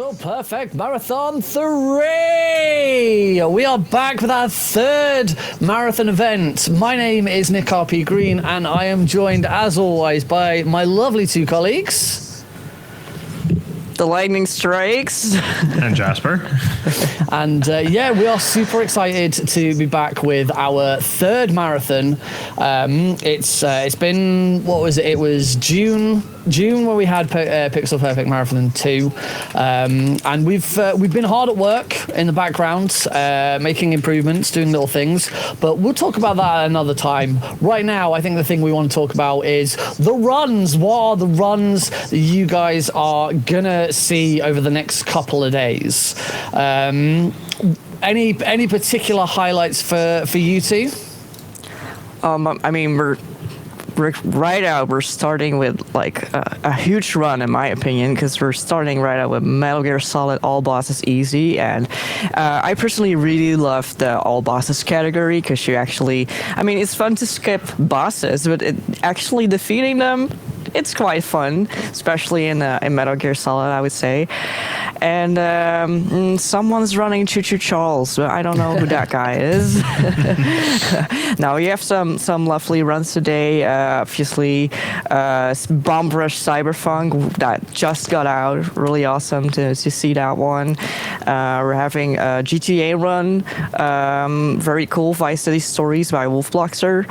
Pixel Perfect Marathon 3! We are back with our third marathon event. My name is NickRPGreen, and I am joined, as always, by my lovely two colleagues. TheLightningStrikes. And Jasper. And yeah, we are super excited to be back with our third marathon. It's been, what was it? It was June where we had Pixel Perfect Marathon 2. And we've been hard at work in the background, making improvements, doing little things. But we'll talk about that another time. Right now, I think the thing we want to talk about is the runs. What are the runs that you guys are gonna see over the next couple of days? Any particular highlights for you two? I mean, we're right out. We're starting with like a huge run, in my opinion, because we're starting right out with Metal Gear Solid All Bosses Easy, and I personally really love the All Bosses category because you actually, I mean, it's fun to skip bosses, but actually defeating them, it's quite fun, especially in Metal Gear Solid, I would say. And someone's running Choo Choo Charles, but I don't know who that guy is. Now, we have some lovely runs today. Obviously, Bomb Rush Cyberpunk, that just got out. Really awesome to see that one. We're having a GTA run. Very cool, Vice City Stories by Wolfbloxer.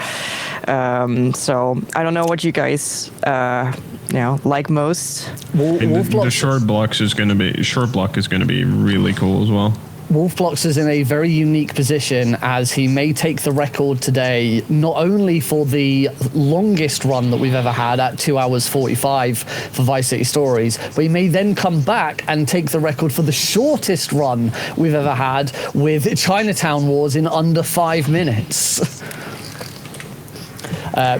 So I don't know what you guys like most. The short block is going to be really cool as well. Wolfblox is in a very unique position as he may take the record today, not only for the longest run that we've ever had at 2 hours 45 for Vice City Stories, but he may then come back and take the record for the shortest run we've ever had with Chinatown Wars in under 5 minutes.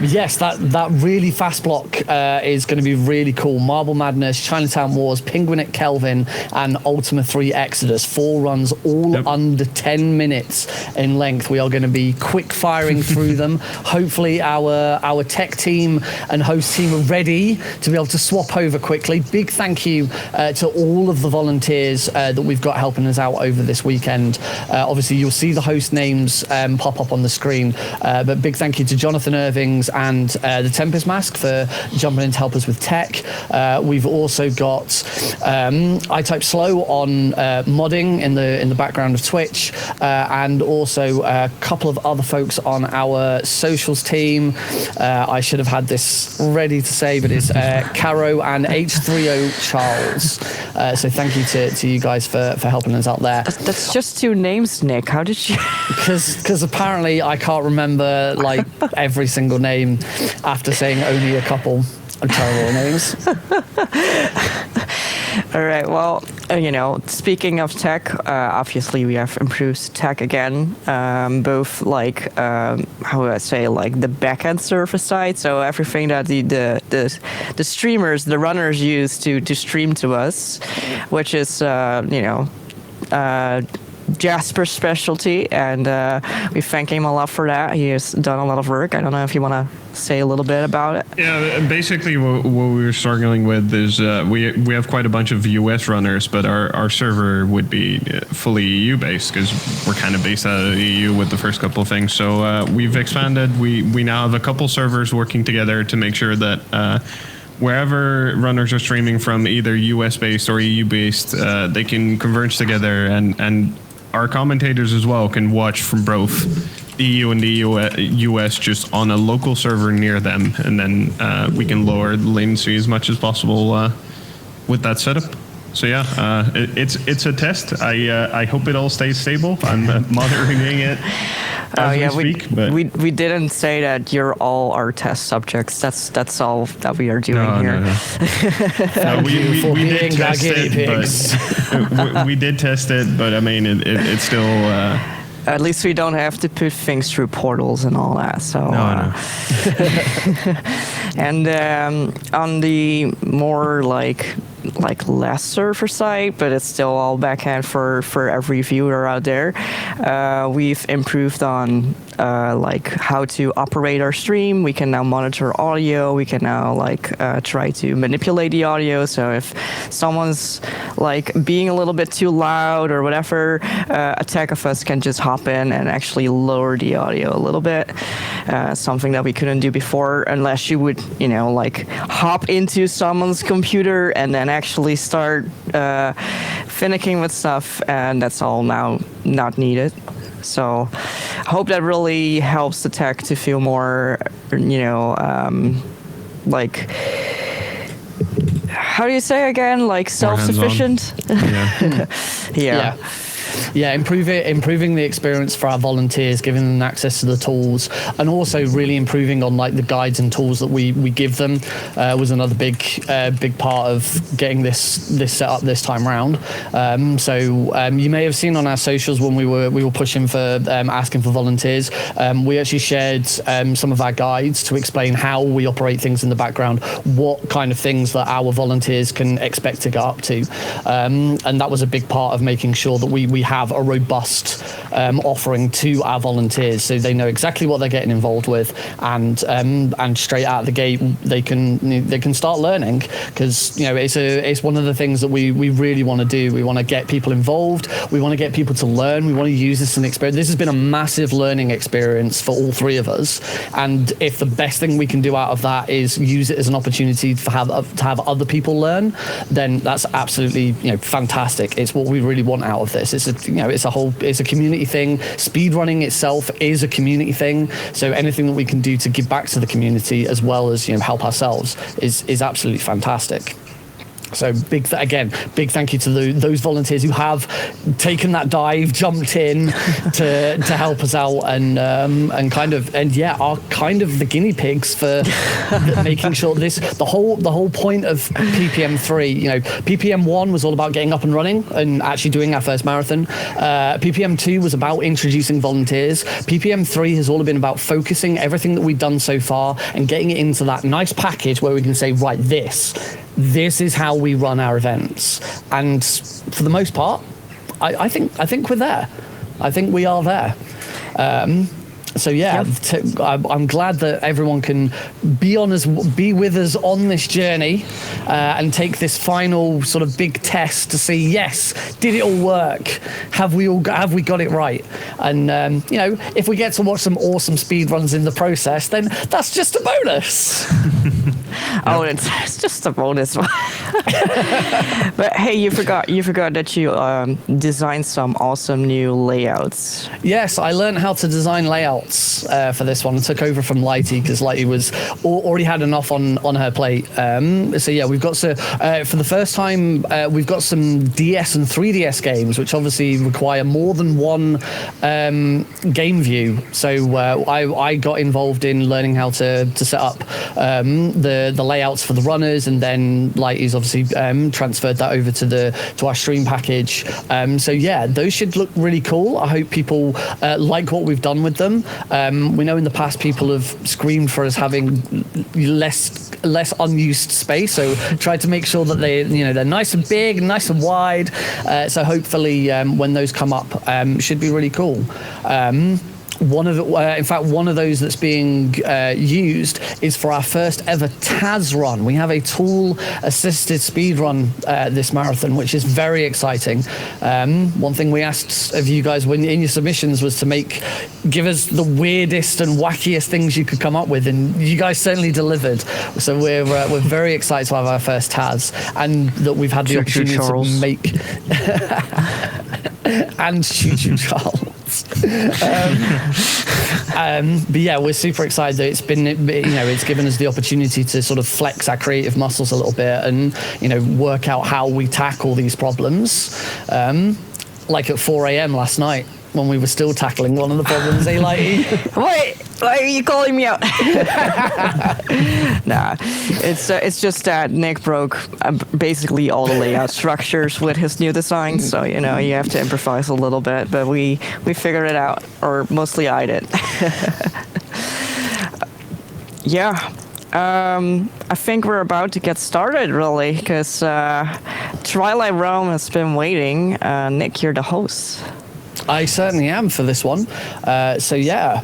Yes, that really fast block is going to be really cool. Marble Madness, Chinatown Wars, Penguin at Kelvin, and Ultima 3 Exodus. 4 runs, all under 10 minutes in length. We are going to be quick firing through them. Hopefully our tech team and host team are ready to be able to swap over quickly. Big thank you to all of the volunteers that we've got helping us out over this weekend. Obviously, you'll see the host names pop up on the screen, but big thank you to Jonathan Irving and the Tempest Mask for jumping in to help us with tech. We've also got iType Slow on modding in the background of Twitch, and also a couple of other folks on our socials team. I should have had this ready to say, but it's Caro and H3O Charles. So thank you to you guys for helping us out there. That's just 2 names, Nick. How did you? Because apparently I can't remember like every single name after saying only a couple of terrible names. All right, well, speaking of tech, obviously we have improved tech again, both like, how would I say, like the backend server side, so everything that the streamers, the runners use to stream to us, which is, Jasper's specialty, and we thank him a lot for that. He has done a lot of work. I don't know if you want to say a little bit about it. Yeah, basically what we were struggling with is we have quite a bunch of US runners, but our server would be fully EU based because we're kind of based out of the EU with the first couple of things. So we've expanded. We now have a couple servers working together to make sure that wherever runners are streaming from, either US based or EU based, they can converge together, and our commentators as well can watch from both the EU and the US just on a local server near them, and then we can lower the latency as much as possible with that setup. So yeah, it's a test. I hope it all stays stable. I'm monitoring it as we speak. But we didn't say that you're all our test subjects. That's all that we are doing here. No, we did test it, but we did test it, but I mean it's still. At least we don't have to put things through portals and all that. So. No. And on the more like less server side, but it's still all backhand for every viewer out there. We've improved on like how to operate our stream. We can now monitor audio. We can now like try to manipulate the audio. So if someone's like being a little bit too loud or whatever, a tech of us can just hop in and actually lower the audio a little bit. Something that we couldn't do before, unless you would, you know, like hop into someone's computer and then actually start finicking with stuff, and that's all now not needed. So I hope that really helps the tech to feel more, you know, like, how do you say again? Like self-sufficient? Yeah. Yeah, improving the experience for our volunteers, giving them access to the tools, and also really improving on like the guides and tools that we give them was another big part of getting this set up this time round. So you may have seen on our socials when we were pushing for asking for volunteers, we actually shared some of our guides to explain how we operate things in the background, what kind of things that our volunteers can expect to go up to, and that was a big part of making sure that we have a robust offering to our volunteers, so they know exactly what they're getting involved with, and straight out of the gate they can start learning, because you know it's one of the things that we really want to do. We want to get people involved. We want to get people to learn. We want to use this as an experience. This has been a massive learning experience for all three of us, and if the best thing we can do out of that is use it as an opportunity to have other people learn, then that's absolutely, you know, fantastic. It's what we really want out of this. It's a community thing. Speedrunning itself is a community thing. So anything that we can do to give back to the community as well as, you know, help ourselves is absolutely fantastic. So big thank you to those volunteers who have taken that dive, jumped in to help us out, and are kind of the guinea pigs for making sure the whole point of PPM 3. You know, PPM 1 was all about getting up and running and actually doing our first marathon. PPM 2 was about introducing volunteers. PPM 3 has all been about focusing everything that we've done so far and getting it into that nice package where we can say, right, this is how we run our events. And for the most part, I think we're there. I think we are there. So yeah, I'm glad that everyone can be with us on this journey, and take this final sort of big test to see, yes, did it all work? Have we got it right? And you know, if we get to watch some awesome speed runs in the process, then that's just a bonus. Oh, it's just a bonus. But hey, you forgot that you designed some awesome new layouts. Yes, I learned how to design layouts for this one. I took over from Lighty because Lighty was already had enough on her plate. So yeah, we've got for the first time we've got some DS and 3DS games, which obviously require more than one game view. So I got involved in learning how to set up the layouts for the runners, and then Lighty's obviously transferred that over to our stream package. So yeah, those should look really cool. I hope people like what we've done with them. We know in the past people have screamed for us having less unused space, so tried to make sure that they're nice and big and nice and wide. So hopefully when those come up, should be really cool. One of those that's being used is for our first ever TAS run. We have a tool-assisted speed run this marathon, which is very exciting. One thing we asked of you guys when in your submissions was to give us the weirdest and wackiest things you could come up with, and you guys certainly delivered. So we're very excited to have our first TAS, and that we've had the opportunity to make and Choo Charles. But yeah, we're super excited that it's given us the opportunity to sort of flex our creative muscles a little bit, and work out how we tackle these problems. Like at 4 a.m. last night when we were still tackling one of the problems. Lighty? Wait, why are you calling me out? Nah, it's just that Nick broke basically all the layout structures with his new design, so you have to improvise a little bit, but we figured it out, or mostly I did. Yeah. I think we're about to get started, really, because Twilight Realm has been waiting. Nick, you're the host. I certainly am for this one. So yeah,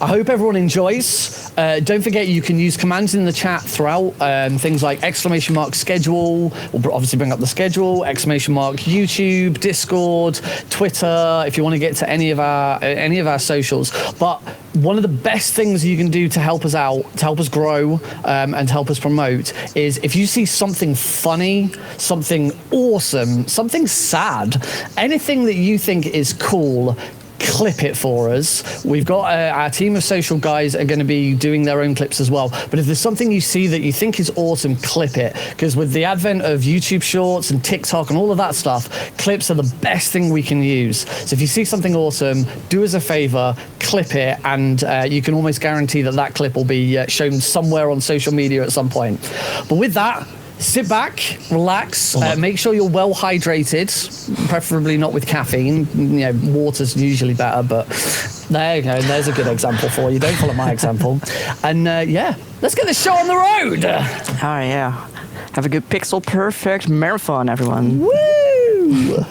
I hope everyone enjoys. Don't forget you can use commands in the chat throughout, things like !schedule, we'll obviously bring up the schedule, ! YouTube, Discord, Twitter, if you want to get to any of our socials. But one of the best things you can do to help us out, to help us grow, and to help us promote is if you see something funny, something awesome, something sad, anything that you think is cool, clip it for us. We've got our team of social guys are going to be doing their own clips as well. But if there's something you see that you think is awesome, clip it. Because with the advent of YouTube Shorts and TikTok and all of that stuff, clips are the best thing we can use. So if you see something awesome, do us a favor, clip it, and you can almost guarantee that that clip will be shown somewhere on social media at some point. But with that, sit back, relax, make sure you're well hydrated, preferably not with caffeine. You know, water's usually better, but there you go. There's a good example for you. Don't follow my example. And yeah, let's get this show on the road. Oh, yeah. Have a good pixel perfect marathon, everyone. Woo!